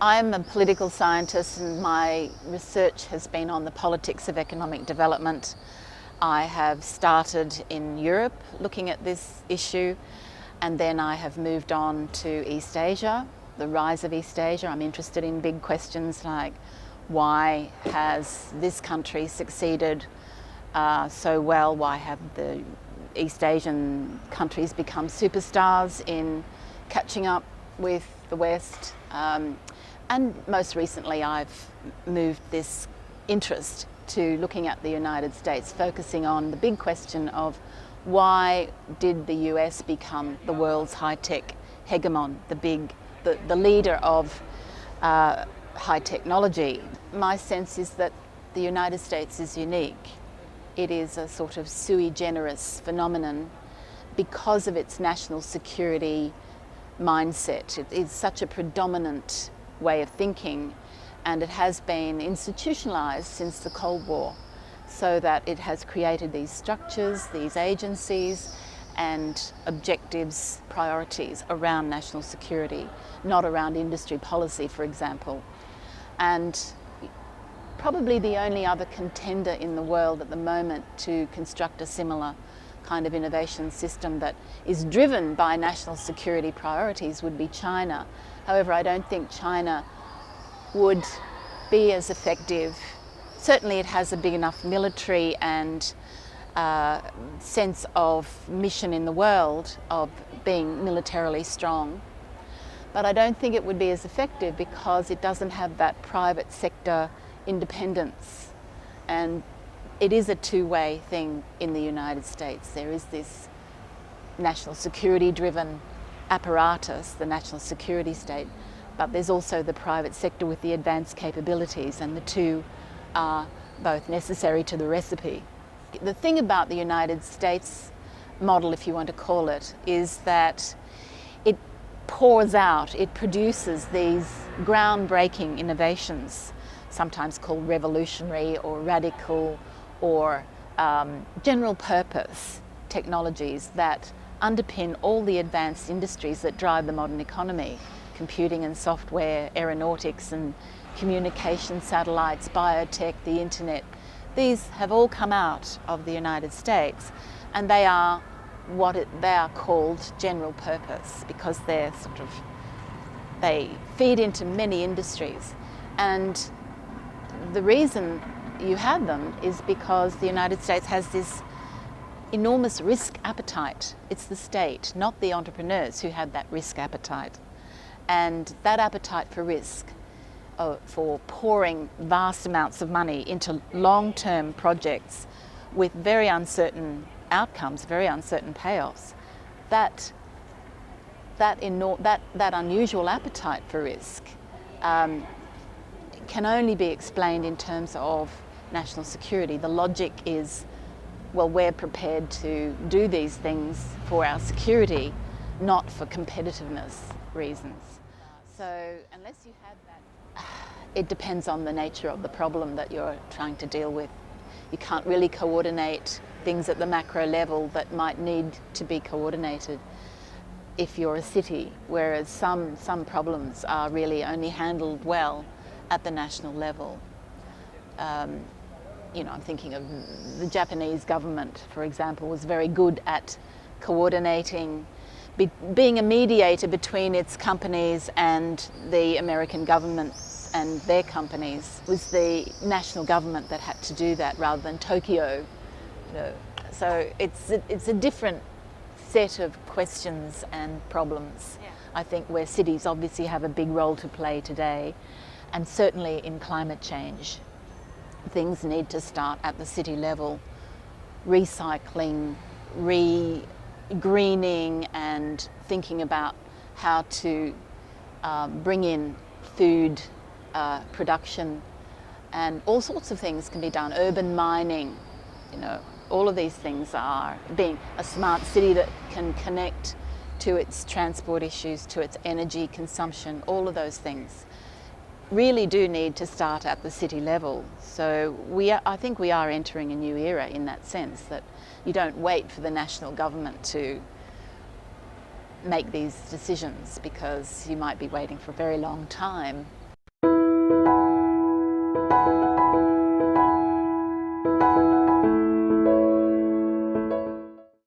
I'm a political scientist and my research has been on the politics of economic development. I have started in Europe looking at this issue, and then I have moved on to East Asia, the rise of East Asia. I'm interested in big questions like why has this country succeeded so well? Why have the East Asian countries become superstars in catching up with the West? And most recently I've moved this interest to looking at the United States, focusing on the big question of why did the US become the world's high-tech hegemon, the leader of high technology. My sense is that the United States is unique. It is a sort of sui generis phenomenon because of its national security mindset. It is such a predominant way of thinking, and it has been institutionalized since the Cold War, so that it has created these structures, these agencies and objectives, priorities around national security, not around industry policy, for example. And probably the only other contender in the world at the moment to construct a similar kind of innovation system that is driven by national security priorities would be China. However, I don't think China would be as effective. Certainly it has a big enough military and sense of mission in the world, of being militarily strong. But I don't think it would be as effective because it doesn't have that private sector independence. And it is a two-way thing in the United States. There is this national security-driven apparatus, the national security state, but there's also the private sector with the advanced capabilities, and the two are both necessary to the recipe. The thing about the United States model, if you want to call it, is that it pours out, it produces these groundbreaking innovations, sometimes called revolutionary or radical or general purpose technologies that underpin all the advanced industries that drive the modern economy: computing and software, aeronautics and communication, satellites, biotech, the internet. These have all come out of the United States, and they are they are called general purpose because they feed into many industries. And the reason you have them is because the United States has this enormous risk appetite. It's the state, not the entrepreneurs, who have that risk appetite. And that appetite for risk, for pouring vast amounts of money into long-term projects with very uncertain outcomes, very uncertain payoffs, that unusual appetite for risk can only be explained in terms of national security. The logic is, well, we're prepared to do these things for our security, not for competitiveness reasons. So unless you have that, it depends on the nature of the problem that you're trying to deal with. You can't really coordinate things at the macro level that might need to be coordinated if you're a city, whereas some problems are really only handled well at the national level. I'm thinking of the Japanese government, for example, was very good at coordinating, being a mediator between its companies and the American government and their companies. It was the national government that had to do that rather than Tokyo. So it's a different set of questions and problems. Yeah. I think where cities obviously have a big role to play today, and certainly in climate change. Things need to start at the city level, recycling, greening, and thinking about how to bring in food production, and all sorts of things can be done. Urban mining, all of these things are being a smart city that can connect to its transport issues, to its energy consumption. All of those things really do need to start at the city level. So I think we are entering a new era in that sense, that you don't wait for the national government to make these decisions, because you might be waiting for a very long time